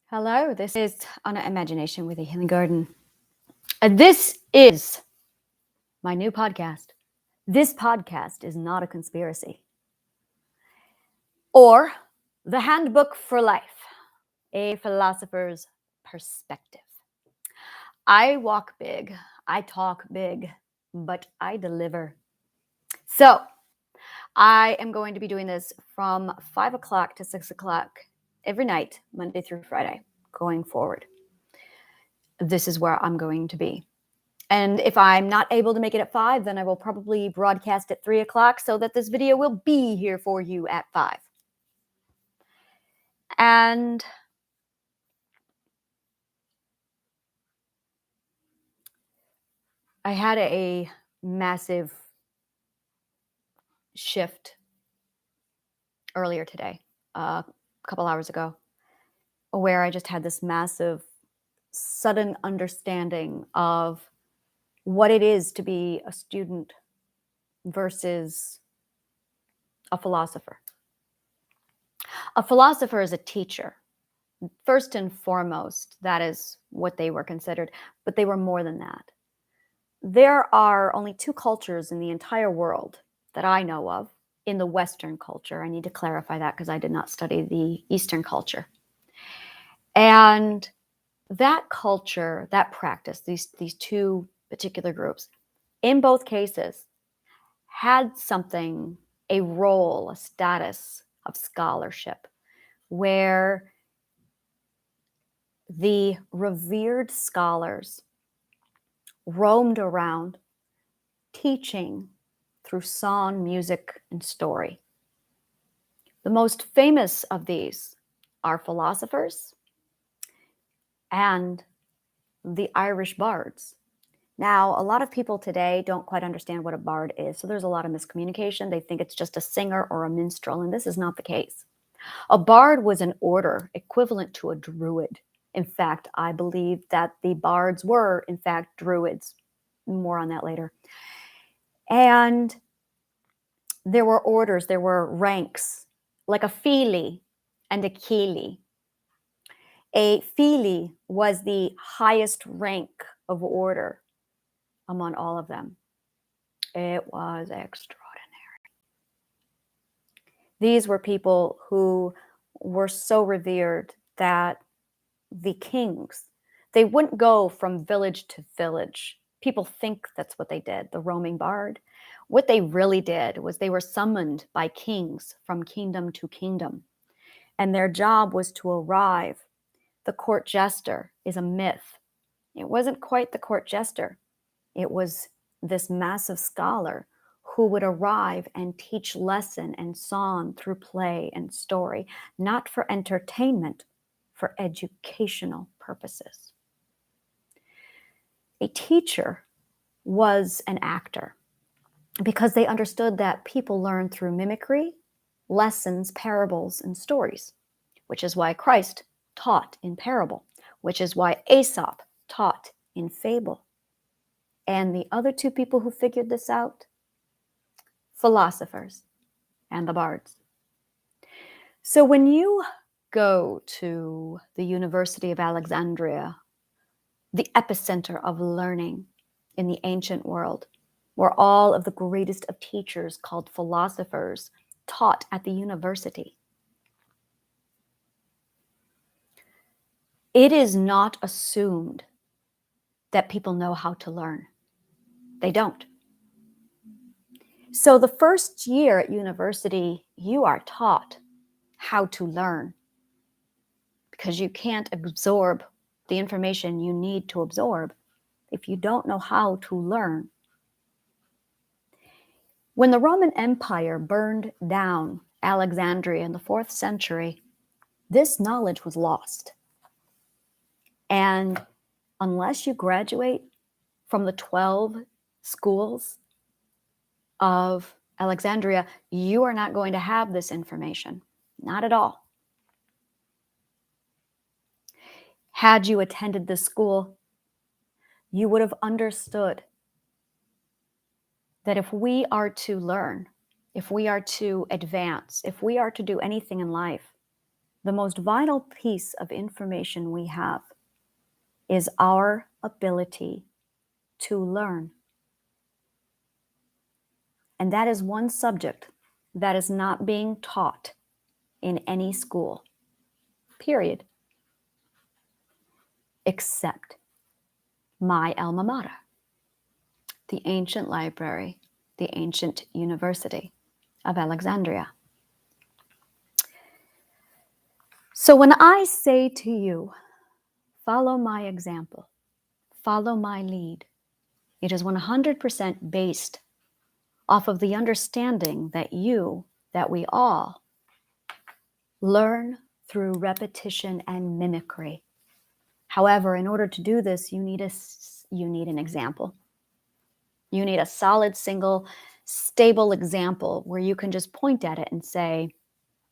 Hello, this is Anna Imagination with a Healing Garden. This is my new podcast. This podcast is not a conspiracy. Or the Handbook for Life, a philosopher's perspective. I walk big, I talk big, but I deliver. So I am going to be doing this from 5 o'clock to 6 o'clock every night, Monday through Friday, going forward. This is where I'm going to be. And if I'm not able to make it at 5, then I will probably broadcast at 3 o'clock so that this video will be here for you at 5. And I had a massive shift earlier today, a couple hours ago, where I just had this massive, sudden understanding of what it is to be a student versus a philosopher. A philosopher is a teacher. First and foremost, that is what they were considered, but they were more than that. There are only 2 cultures in the entire world that I know of in the Western culture. I need to clarify that because I did not study the Eastern culture. And that culture, that practice, these 2 particular groups, in both cases, had something, a role, a status of scholarship, where the revered scholars roamed around teaching through song, music, and story. The most famous of these are philosophers and the Irish bards. Now, a lot of people today don't quite understand what a bard is, so there's a lot of miscommunication. They think it's just a singer or a minstrel, and this is not the case. A bard was an order equivalent to a druid. In fact, I believe that the bards were, in fact, druids. More on that later. And there were orders, there were ranks, like a fili and a kili. A fili was the highest rank of order among all of them. It was extraordinary. These were people who were so revered that the kings, they wouldn't go from village to village. People think that's what they did, the roaming bard. What they really did was they were summoned by kings from kingdom to kingdom, and their job was to arrive. The court jester is a myth. It wasn't quite the court jester. It was this massive scholar who would arrive and teach lesson and song through play and story, not for entertainment, for educational purposes. A teacher was an actor because they understood that people learn through mimicry, lessons, parables, and stories, which is why Christ taught in parable, which is why Aesop taught in fable. And the other 2 people who figured this out, philosophers and the bards. So when you go to the University of Alexandria, the epicenter of learning in the ancient world, where all of the greatest of teachers called philosophers taught at the university, it is not assumed that people know how to learn. They don't. So the first year at university, you are taught how to learn because you can't absorb the information you need to absorb if you don't know how to learn. When the Roman Empire burned down Alexandria in the 4th century, this knowledge was lost. And unless you graduate from the 12 schools of Alexandria, you are not going to have this information. Not at all. Had you attended this school, you would have understood that if we are to learn, if we are to advance, if we are to do anything in life, the most vital piece of information we have is our ability to learn. And that is one subject that is not being taught in any school, period, except my alma mater, the ancient library, the ancient University of Alexandria. So when I say to you, follow my example, follow my lead, it is 100% based off of the understanding that we all learn through repetition and mimicry. However, in order to do this, you need an example. You need a solid, single, stable example where you can just point at it and say,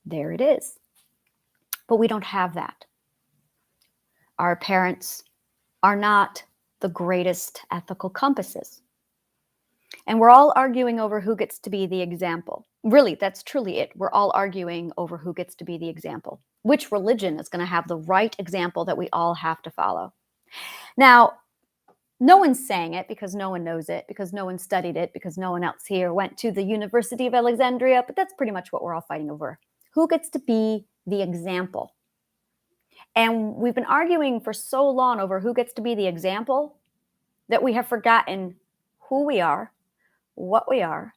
there it is. But we don't have that. Our parents are not the greatest ethical compasses. And we're all arguing over who gets to be the example. Really, that's truly it. We're all arguing over who gets to be the example. Which religion is going to have the right example that we all have to follow? Now, no one's saying it because no one knows it, because no one studied it, because no one else here went to the University of Alexandria, but that's pretty much what we're all fighting over. Who gets to be the example? And we've been arguing for so long over who gets to be the example that we have forgotten who we are, what we are,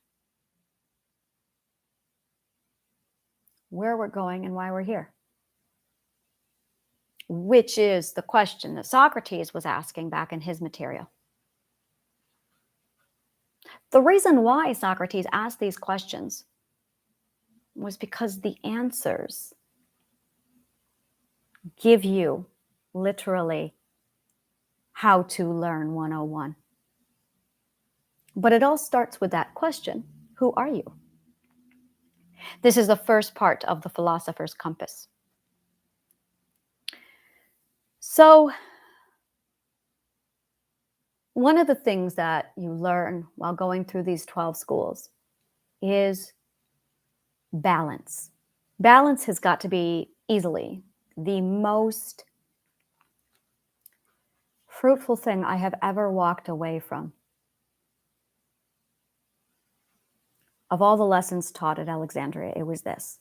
where we're going, and why we're here. Which is the question that Socrates was asking back in his material. The reason why Socrates asked these questions was because the answers give you literally how to learn 101. But it all starts with that question, who are you? This is the first part of the Philosopher's Compass. So, one of the things that you learn while going through these 12 schools is balance. Balance has got to be easily the most fruitful thing I have ever walked away from. Of all the lessons taught at Alexandria, it was this: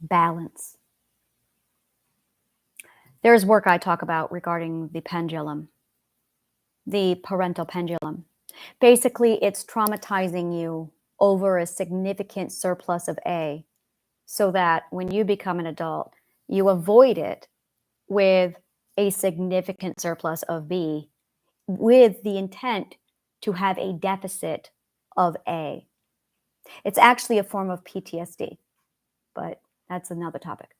balance. There's work I talk about regarding the pendulum, the parental pendulum. Basically, it's traumatizing you over a significant surplus of A, so that when you become an adult, you avoid it with a significant surplus of B, with the intent to have a deficit of A. It's actually a form of PTSD, but that's another topic.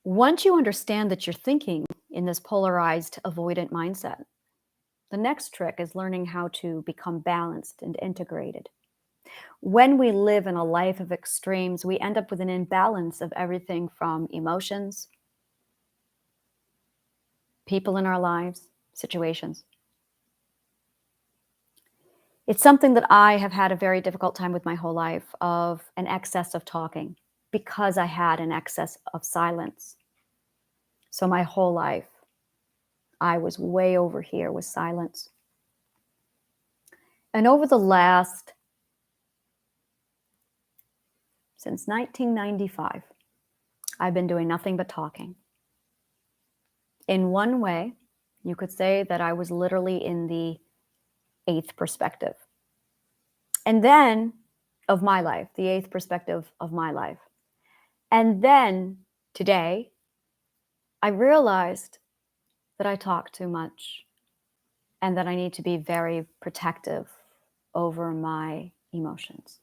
Once you understand that you're thinking in this polarized, avoidant mindset, the next trick is learning how to become balanced and integrated. When we live in a life of extremes, we end up with an imbalance of everything from emotions, people in our lives, situations. It's something that I have had a very difficult time with my whole life, of an excess of talking, because I had an excess of silence. So my whole life, I was way over here with silence. And over the last, since 1995, I've been doing nothing but talking. In one way, you could say that I was literally in the 8th perspective. And then, of my life, the 8th perspective of my life. And then, today, I realized that I talk too much and that I need to be very protective over my emotions.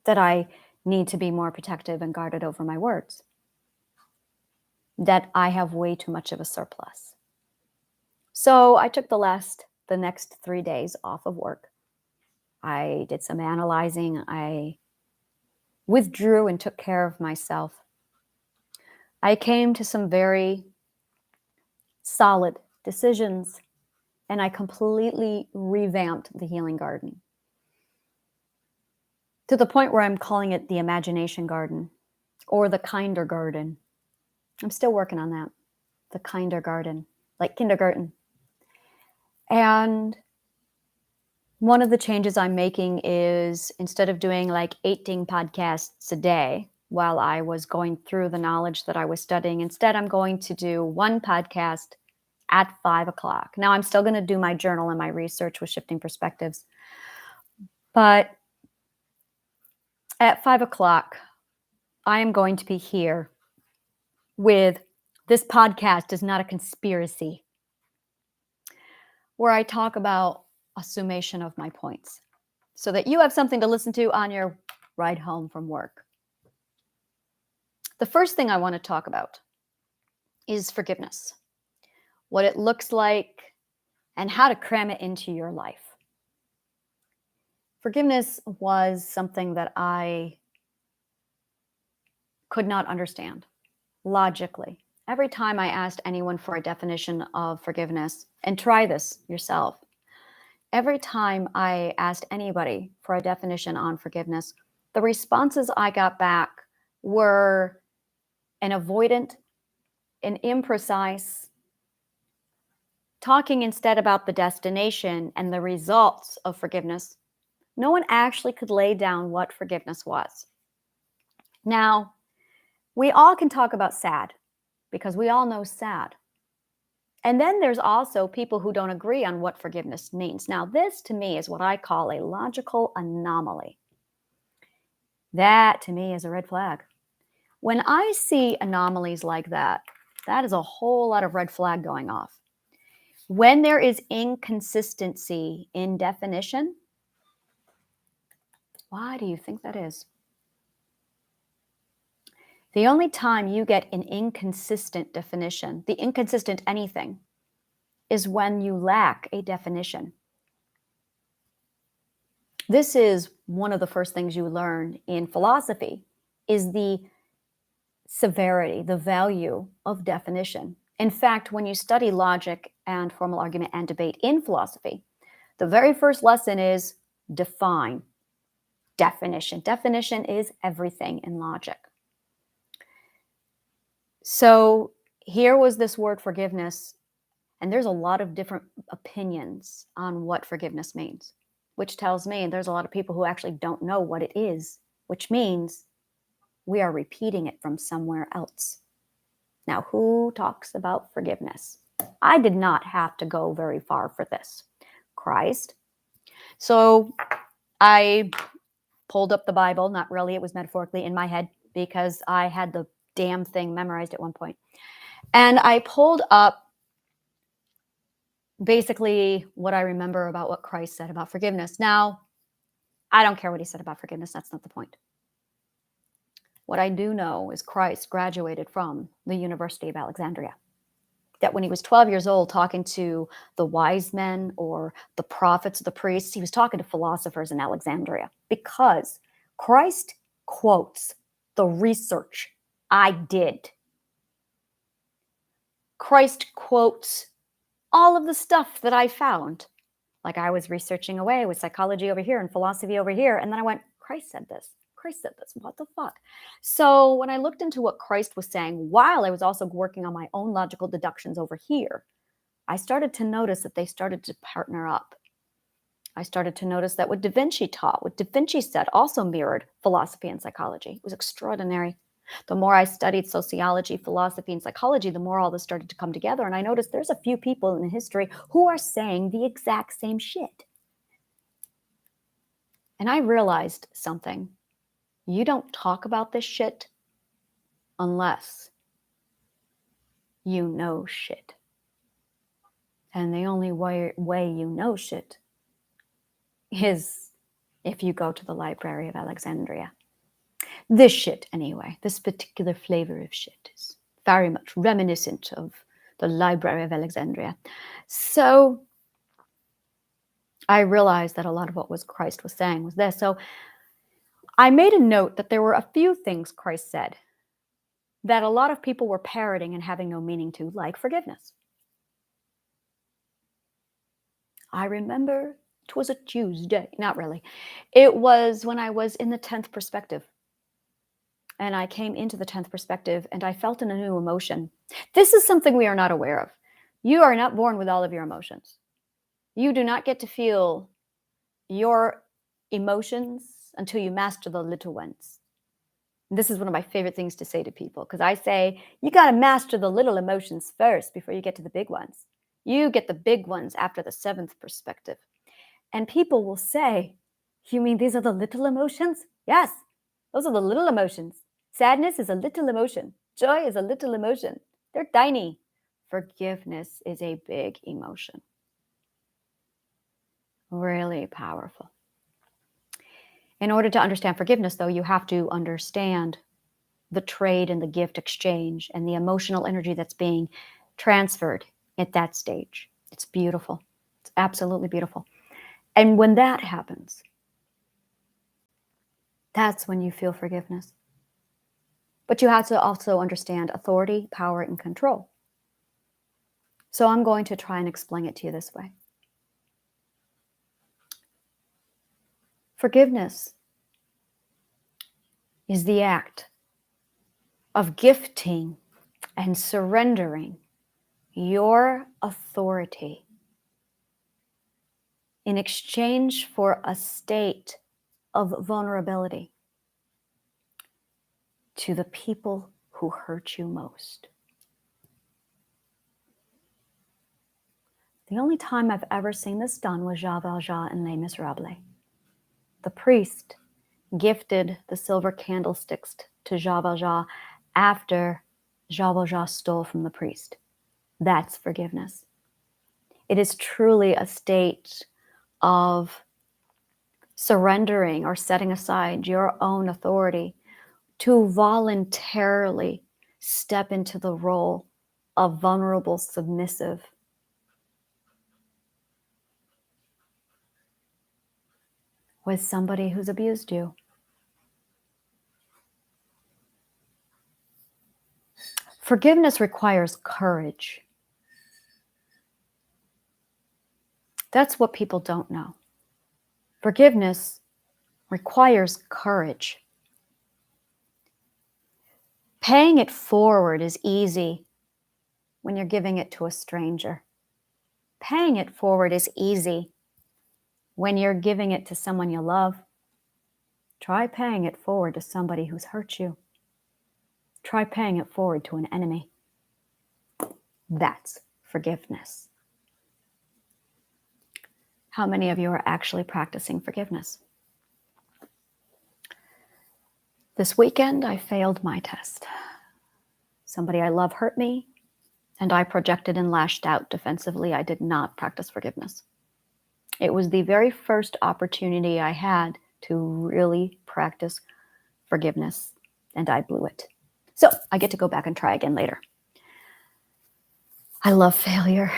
That I need to be more protective and guarded over my words. That I have way too much of a surplus. So I took the next 3 days off of work. I did some analyzing. I withdrew and took care of myself. I came to some very solid decisions, and I completely revamped the healing garden. to the point where I'm calling it the imagination garden or the kinder garden. I'm still working on that. The kinder garden, like kindergarten. And one of the changes I'm making is instead of doing like 18 podcasts a day while I was going through the knowledge that I was studying, instead I'm going to do one podcast at 5 o'clock. Now I'm still going to do my journal and my research with shifting perspectives. But at 5 o'clock, I am going to be here with This Podcast Is Not a Conspiracy, where I talk about a summation of my points so that you have something to listen to on your ride home from work. The first thing I want to talk about is forgiveness, what it looks like, and how to cram it into your life. Forgiveness was something that I could not understand logically. Every time I asked anyone for a definition of forgiveness, and try this yourself, every time I asked anybody for a definition on forgiveness, the responses I got back were an avoidant, an imprecise, talking instead about the destination and the results of forgiveness. No one actually could lay down what forgiveness was. Now, we all can talk about sad because we all know sad. And then there's also people who don't agree on what forgiveness means. Now, this to me is what I call a logical anomaly. That to me is a red flag. When I see anomalies like that, that is a whole lot of red flag going off. When there is inconsistency in definition, why do you think that is? The only time you get an inconsistent definition, the inconsistent anything, is when you lack a definition. This is one of the first things you learn in philosophy, is the severity, the value of definition. In fact, when you study logic and formal argument and debate in philosophy, the very first lesson is define. Definition. Definition is everything in logic. So here was this word forgiveness, and there's a lot of different opinions on what forgiveness means, which tells me there's a lot of people who actually don't know what it is, which means we are repeating it from somewhere else. Now, who talks about forgiveness? I did not have to go very far for this. Christ. So I pulled up the Bible, not really, it was metaphorically in my head because I had the damn thing memorized at one point. And I pulled up basically what I remember about what Christ said about forgiveness. Now, I don't care what he said about forgiveness. That's not the point. What I do know is Christ graduated from the University of Alexandria. That when he was 12 years old, talking to the wise men or the prophets, the priests, he was talking to philosophers in Alexandria because Christ quotes the research I did. Christ quotes all of the stuff that I found. Like I was researching away with psychology over here and philosophy over here. And then I went, Christ said this. Christ said this. What the fuck? So when I looked into what Christ was saying, while I was also working on my own logical deductions over here, I started to notice that they started to partner up. I started to notice that what Da Vinci taught, what Da Vinci said, also mirrored philosophy and psychology. It was extraordinary. The more I studied sociology, philosophy, and psychology, the more all this started to come together. And I noticed there's a few people in history who are saying the exact same shit. And I realized something. You don't talk about this shit unless you know shit. And the only way you know shit is if you go to the Library of Alexandria. This shit, anyway, this particular flavor of shit is very much reminiscent of the Library of Alexandria. So I realized that a lot of what Christ was saying was this. So I made a note that there were a few things Christ said that a lot of people were parroting and having no meaning to, like forgiveness. I remember It was a Tuesday. Not really. It was when I was in the 10th perspective. And I came into the 10th perspective and I felt in a new emotion. This is something we are not aware of. You are not born with all of your emotions. You do not get to feel your emotions until you master the little ones. This is one of my favorite things to say to people because I say, you got to master the little emotions first before you get to the big ones. You get the big ones after the 7th perspective. And people will say, you mean these are the little emotions? Yes, those are the little emotions. Sadness is a little emotion. Joy is a little emotion. They're tiny. Forgiveness is a big emotion. Really powerful. In order to understand forgiveness, though, you have to understand the trade and the gift exchange and the emotional energy that's being transferred at that stage. It's beautiful. It's absolutely beautiful. And when that happens, that's when you feel forgiveness. But you have to also understand authority, power, and control. So I'm going to try and explain it to you this way. Forgiveness is the act of gifting and surrendering your authority in exchange for a state of vulnerability to the people who hurt you most. The only time I've ever seen this done was Jean Valjean in Les Miserables. The priest gifted the silver candlesticks to Jean Valjean after Jean Valjean stole from the priest. That's forgiveness. It is truly a state of surrendering or setting aside your own authority to voluntarily step into the role of vulnerable submissive with somebody who's abused you. Forgiveness requires courage. That's what people don't know. Forgiveness requires courage. Paying it forward is easy when you're giving it to a stranger. Paying it forward is easy when you're giving it to someone you love. Try paying it forward to somebody who's hurt you. Try paying it forward to an enemy. That's forgiveness. How many of you are actually practicing forgiveness? This weekend, I failed my test. Somebody I love hurt me, and I projected and lashed out defensively. I did not practice forgiveness. It was the very first opportunity I had to really practice forgiveness, and I blew it. So I get to go back and try again later. I love failure.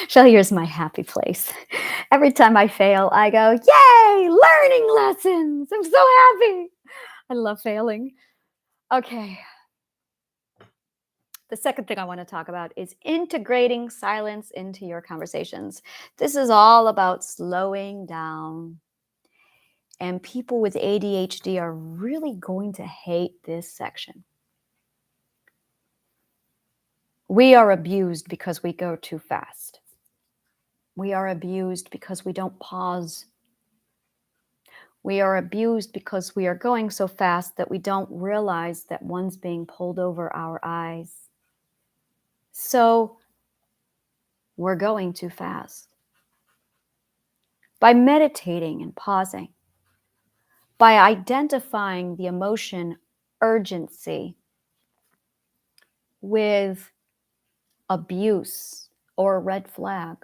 Failure is my happy place. Every time I fail, I go, yay, learning lessons. I'm so happy. I love failing. Okay. The second thing I want to talk about is integrating silence into your conversations. This is all about slowing down. And people with ADHD are really going to hate this section. We are abused because we go too fast. We are abused because we don't pause. We are abused because we are going so fast that we don't realize that one's being pulled over our eyes. So we're going too fast. By meditating and pausing, by identifying the emotion urgency with abuse or a red flag,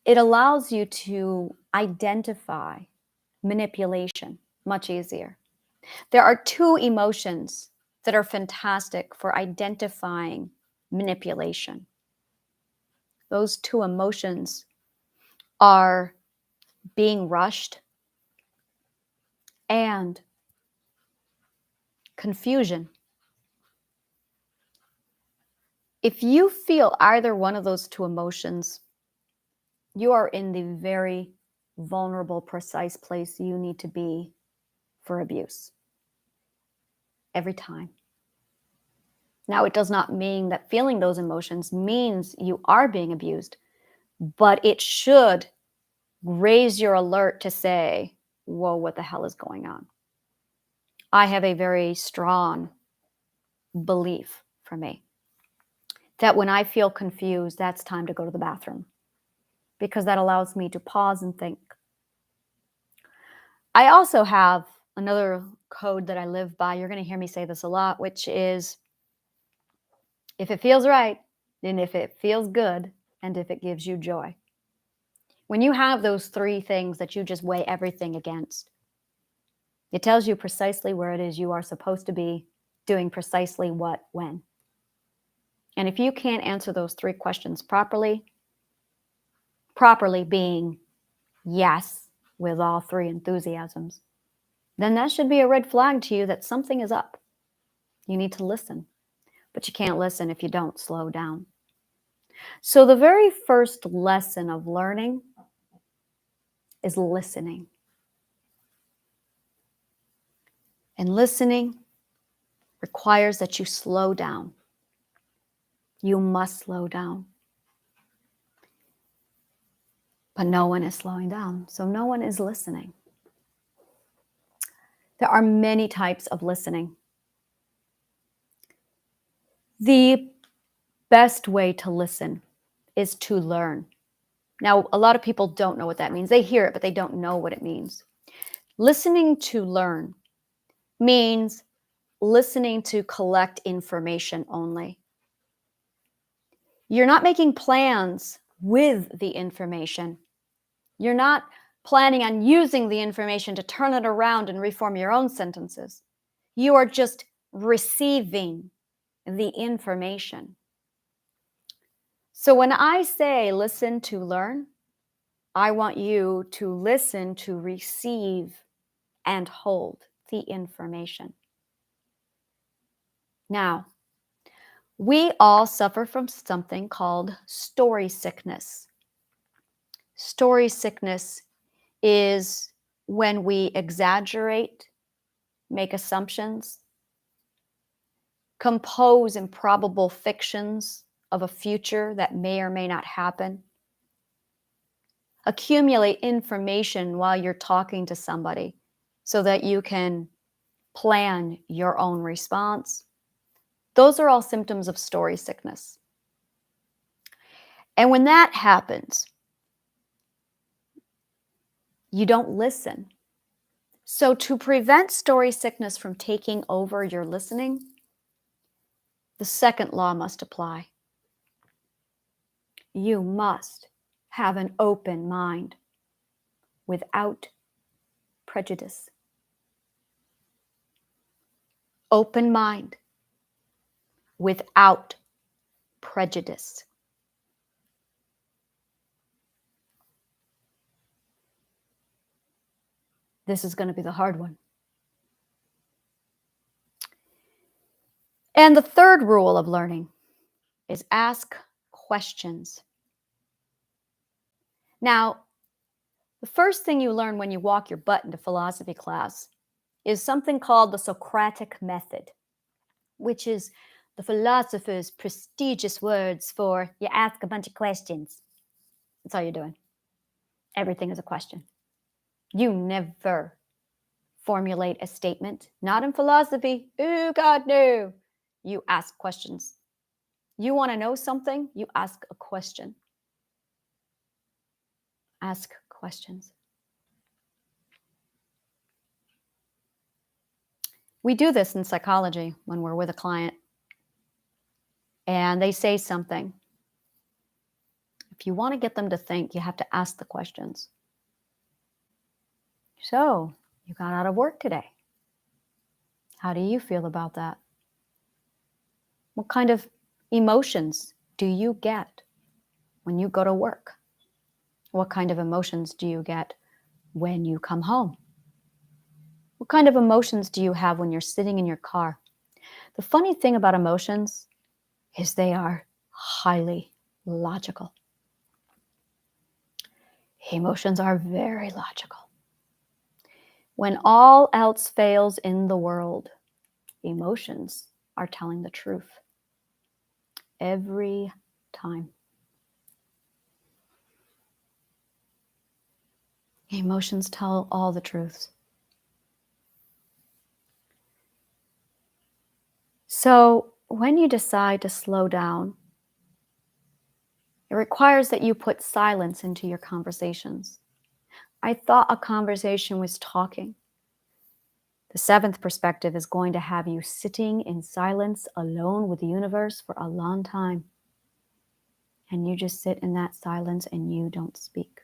it allows you to identify manipulation much easier. There are two emotions that are fantastic for identifying manipulation. Those two emotions are being rushed and confusion. If you feel either one of those two emotions you are in the very vulnerable, precise place you need to be for abuse. Every time. Now, it does not mean that feeling those emotions means you are being abused, but it should raise your alert to say, whoa, what the hell is going on? I have a very strong belief for me that when I feel confused, that's time to go to the bathroom, because that allows me to pause and think. I also have another code that I live by. You're going to hear me say this a lot, which is if it feels right, and if it feels good, and if it gives you joy. When you have those three things that you just weigh everything against, it tells you precisely where it is you are supposed to be doing precisely what, when. And if you can't answer those three questions properly being yes with all three enthusiasms, then that should be a red flag to you that something is up. You need to listen, but you can't listen if you don't slow down. So the very first lesson of learning is listening. And listening requires that you slow down. You must slow down. But no one is slowing down, so no one is listening. There are many types of listening. The best way to listen is to learn. Now, a lot of people don't know what that means. They hear it, but they don't know what it means. Listening to learn means listening to collect information only. You're not making plans with the information. You're not planning on using the information to turn it around and reform your own sentences. You are just receiving the information. So when I say listen to learn, I want you to listen to receive and hold the information. Now, we all suffer from something called story sickness. Story sickness is when we exaggerate, make assumptions, compose improbable fictions of a future that may or may not happen, accumulate information while you're talking to somebody so that you can plan your own response. Those are all symptoms of story sickness. And when that happens, you don't listen. So to prevent story sickness from taking over your listening, the second law must apply. You must have an open mind without prejudice. Open mind without prejudice. This is going to be the hard one. And the third rule of learning is ask questions. Now, the first thing you learn when you walk your butt into philosophy class is something called the Socratic method, which is the philosopher's prestigious words for you ask a bunch of questions. That's all you're doing. Everything is a question. You never formulate a statement. Not in philosophy. Oh, God, no. You ask questions. You want to know something? You ask a question. Ask questions. We do this in psychology when we're with a client and they say something. If you want to get them to think, you have to ask the questions. So, you got out of work today. How do you feel about that? What kind of emotions do you get when you go to work? What kind of emotions do you get when you come home? What kind of emotions do you have when you're sitting in your car? The funny thing about emotions is they are highly logical. Emotions are very logical. When all else fails in the world, emotions are telling the truth. Every time. Emotions tell all the truths. So when you decide to slow down, it requires that you put silence into your conversations. I thought a conversation was talking. The seventh perspective is going to have you sitting in silence alone with the universe for a long time. And you just sit in that silence and you don't speak.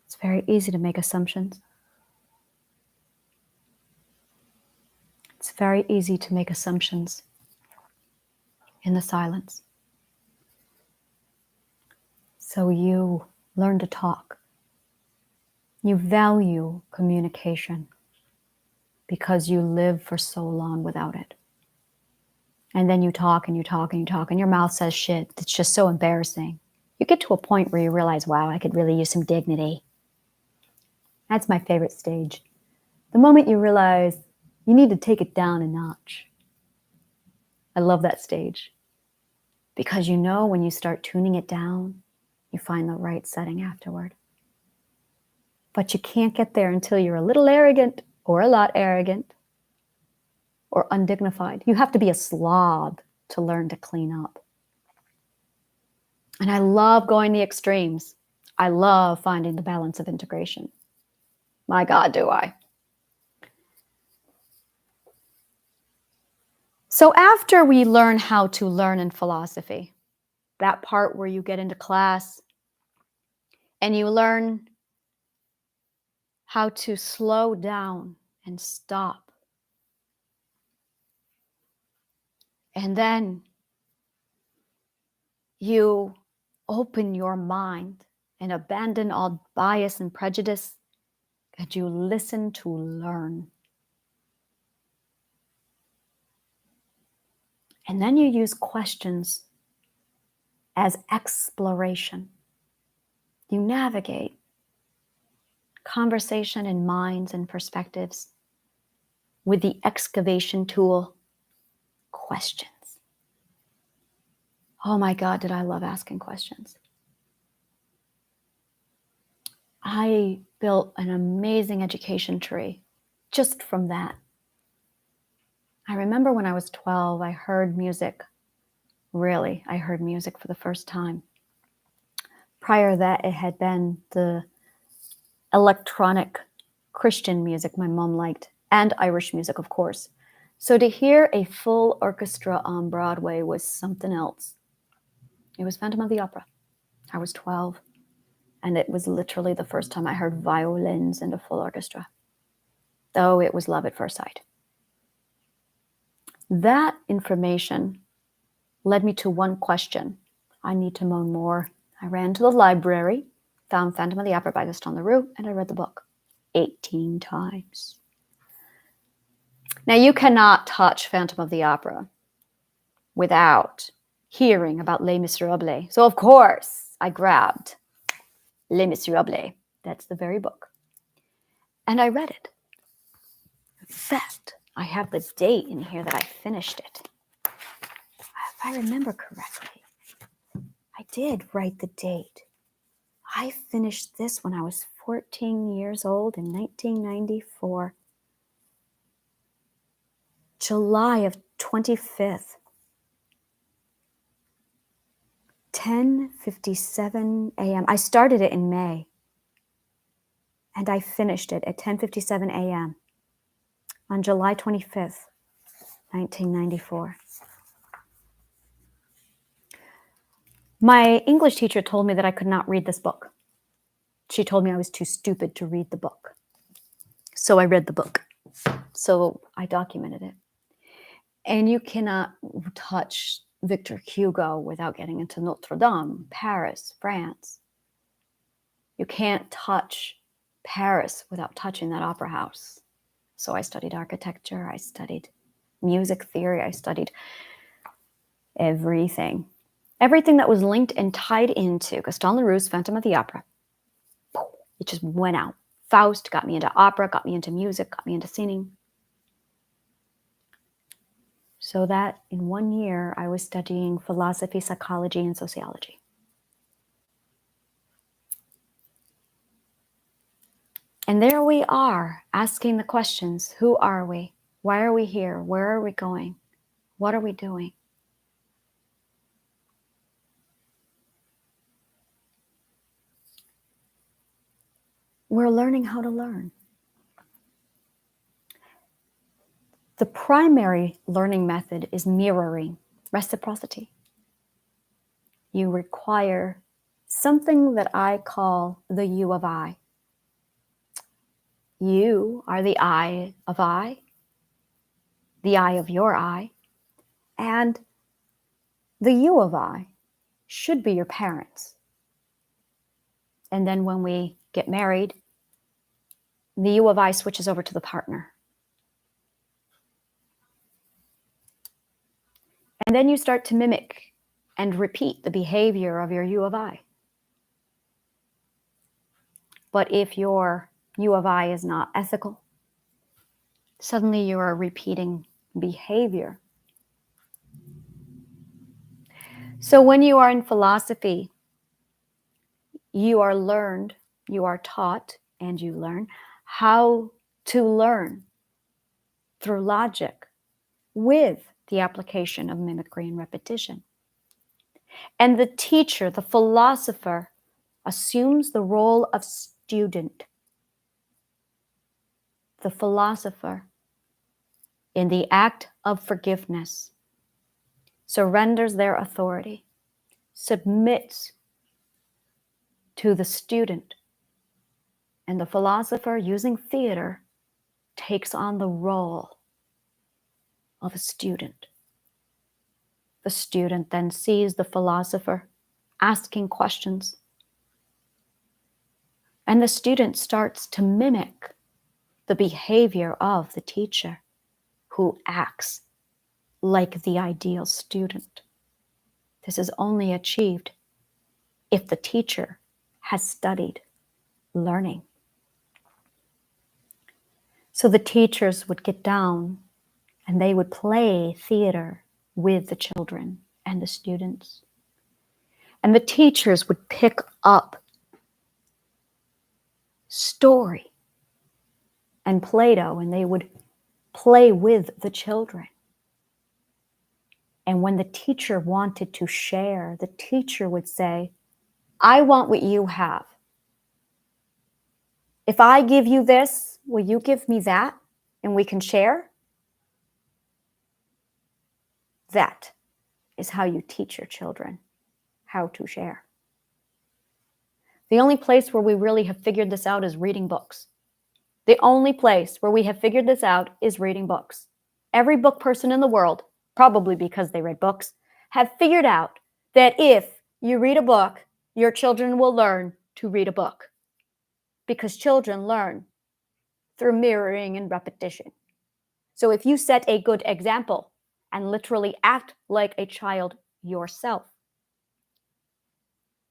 It's very easy to make assumptions. It's very easy to make assumptions in the silence. So you learn to talk. You value communication because you live for so long without it. And then you talk and you talk and you talk and your mouth says shit. It's just so embarrassing. You get to a point where you realize, wow, I could really use some dignity. That's my favorite stage. The moment you realize you need to take it down a notch. I love that stage. Because you know when you start tuning it down, you find the right setting afterward. But you can't get there until you're a little arrogant or a lot arrogant or undignified. You have to be a slob to learn to clean up. And I love going the extremes. I love finding the balance of integration. My God, do I. So after we learn how to learn in philosophy, that part where you get into class and you learn how to slow down and stop. And then you open your mind and abandon all bias and prejudice, and you listen to learn. And then you use questions as exploration. You navigate conversation in minds and perspectives with the excavation tool, questions. Oh my God, did I love asking questions. I built an amazing education tree just from that. I remember when I was 12, I heard music. Really, I heard music for the first time. Prior to that, it had been the electronic Christian music my mom liked, and Irish music, of course. So to hear a full orchestra on Broadway was something else. It was Phantom of the Opera. I was 12, and it was literally the first time I heard violins and a full orchestra. Though it was love at first sight. That information led me to one question. I need to know more. I ran to the library, found Phantom of the Opera by Gaston Leroux, and I read the book 18 times. Now, you cannot touch Phantom of the Opera without hearing about Les Miserables. So, of course, I grabbed Les Miserables. That's the very book. And I read it. In fact, I have the date in here that I finished it. If I remember correctly, I did write the date. I finished this when I was 14 years old in 1994. July of 25th. 10:57 a.m. I started it in May. And I finished it at 10:57 a.m. on July 25th, 1994. My English teacher told me that I could not read this book. She told me I was too stupid to read the book. So I read the book. So I documented it. And you cannot touch Victor Hugo without getting into Notre Dame, Paris, France. You can't touch Paris without touching that opera house. So I studied architecture, I studied music theory, I studied Everything. Everything that was linked and tied into Gaston Leroux's Phantom of the Opera, it just went out. Faust got me into opera, got me into music, got me into singing. So that in 1 year, I was studying philosophy, psychology, and sociology. And there we are, asking the questions. Who are we? Why are we here? Where are we going? What are we doing? We're learning how to learn. The primary learning method is mirroring, reciprocity. You require something that I call the you of I. You are the I of I, the I of your I, and the you of I should be your parents. And then when we get married, the you of I switches over to the partner. And then you start to mimic and repeat the behavior of your you of I. But if your you of I is not ethical, suddenly you are repeating behavior. So when you are in philosophy, you are taught, and you learn how to learn through logic with the application of mimicry and repetition. And the teacher, the philosopher, assumes the role of student. The philosopher, in the act of forgiveness, surrenders their authority, submits to the student, and the philosopher, using theater, takes on the role of a student. The student then sees the philosopher asking questions, and the student starts to mimic the behavior of the teacher, who acts like the ideal student. This is only achieved if the teacher has studied learning. So the teachers would get down and they would play theater with the children and the students. And the teachers would pick up story and Plato, and they would play with the children. And when the teacher wanted to share, the teacher would say, I want what you have. If I give you this, will you give me that? And we can share? That is how you teach your children how to share. The only place where we really have figured this out is reading books. The only place where we have figured this out is reading books. Every book person in the world, probably because they read books, have figured out that if you read a book, your children will learn to read a book. Because children learn through mirroring and repetition. So if you set a good example and literally act like a child yourself,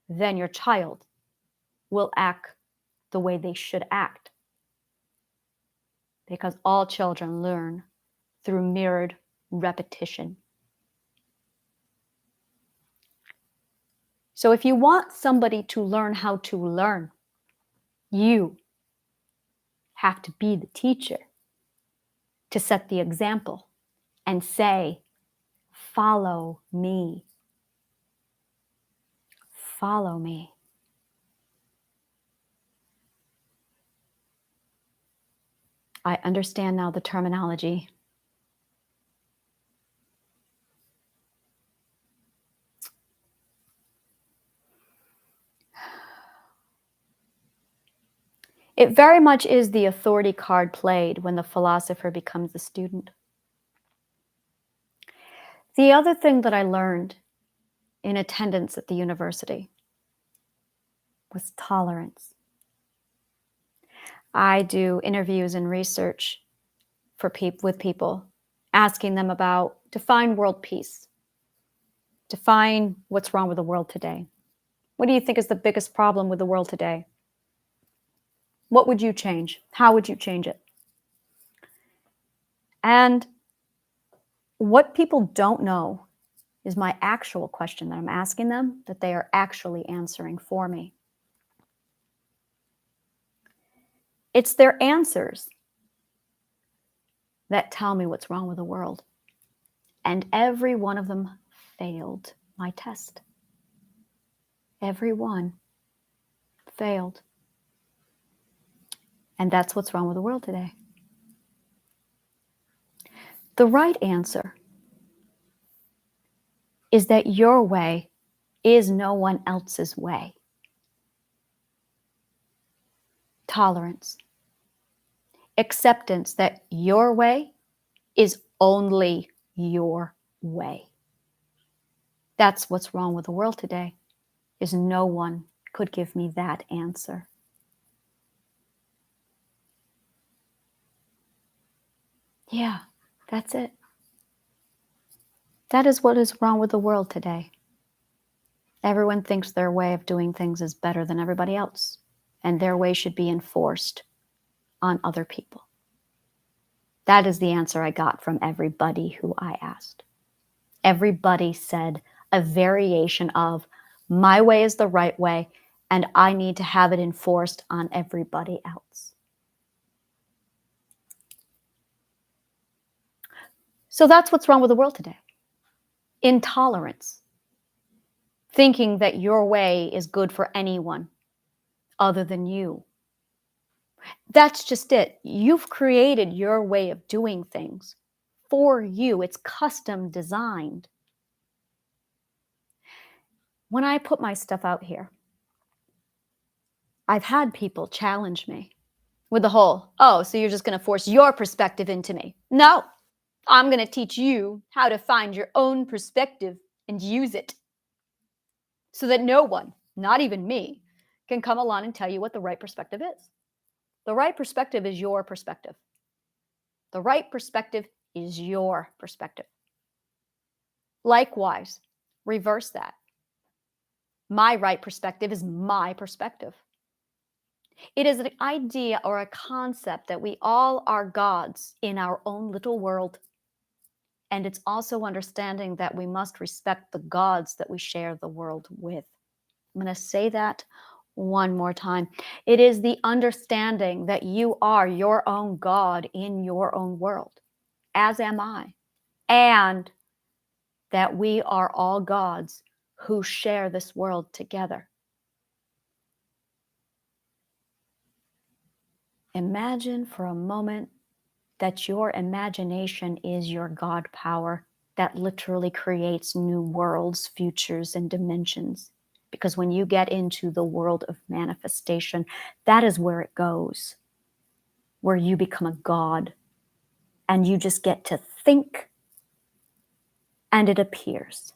then your child will act the way they should act. Because all children learn through mirrored repetition. So if you want somebody to learn how to learn, you have to be the teacher to set the example and say, follow me. Follow me. I understand now the terminology. It very much is the authority card played when the philosopher becomes the student. The other thing that I learned in attendance at the university was tolerance. I do interviews and research with people, asking them about define world peace. Define what's wrong with the world today. What do you think is the biggest problem with the world today? What would you change? How would you change it? And what people don't know is my actual question that I'm asking them that they are actually answering for me. It's their answers that tell me what's wrong with the world. And every one of them failed my test. Every one failed. And that's what's wrong with the world today. The right answer is that your way is no one else's way. Tolerance. Acceptance that your way is only your way. That's what's wrong with the world today, is no one could give me that answer. Yeah, that's it. That is what is wrong with the world today. Everyone thinks their way of doing things is better than everybody else, and their way should be enforced on other people. That is the answer I got from everybody who I asked. Everybody said a variation of, my way is the right way, and I need to have it enforced on everybody else. So that's what's wrong with the world today. Intolerance. Thinking that your way is good for anyone other than you. That's just it. You've created your way of doing things for you. It's custom designed. When I put my stuff out here, I've had people challenge me with the whole, oh, so you're just going to force your perspective into me. No, I'm going to teach you how to find your own perspective and use it so that no one, not even me, can come along and tell you what the right perspective is. The right perspective is your perspective. The right perspective is your perspective. Likewise, reverse that. My right perspective is my perspective. It is an idea or a concept that we all are gods in our own little world. And it's also understanding that we must respect the gods that we share the world with. I'm going to say that one more time. It is the understanding that you are your own God in your own world, as am I. And that we are all gods who share this world together. Imagine for a moment that your imagination is your God power that literally creates new worlds, futures, and dimensions. Because when you get into the world of manifestation, that is where it goes, where you become a god and you just get to think and it appears.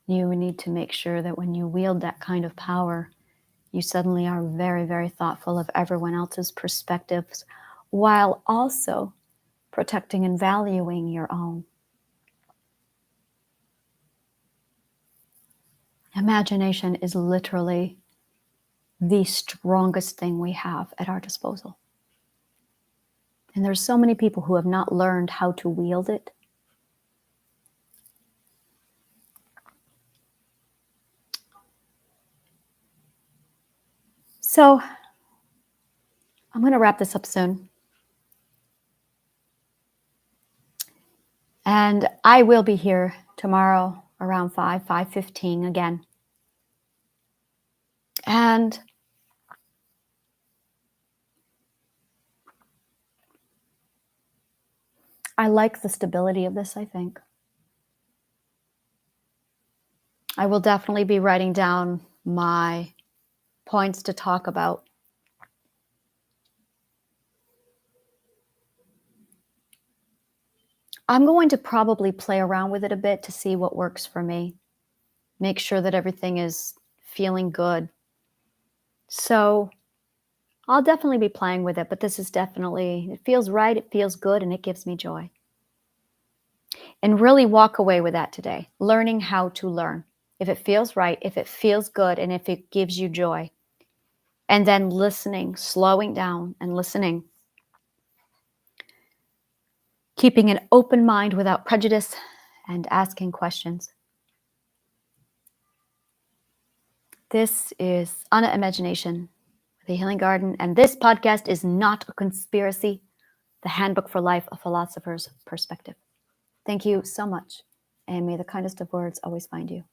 You need to make sure that when you wield that kind of power, you suddenly are very, very thoughtful of everyone else's perspectives while also protecting and valuing your own. Imagination is literally the strongest thing we have at our disposal. And there's so many people who have not learned how to wield it. So I'm going to wrap this up soon. And I will be here tomorrow around 5:15 again. And I like the stability of this, I think. I will definitely be writing down my points to talk about. I'm going to probably play around with it a bit to see what works for me. Make sure that everything is feeling good. So I'll definitely be playing with it, but this is definitely, it feels right, it feels good, and it gives me joy. And really walk away with that today, learning how to learn. If it feels right, if it feels good, and if it gives you joy. And then listening, slowing down and listening. Keeping an open mind without prejudice and asking questions. This is Anna Imagination, The Healing Garden, and this podcast is not a conspiracy. The Handbook for Life, a Philosopher's Perspective. Thank you so much, and may the kindest of words always find you.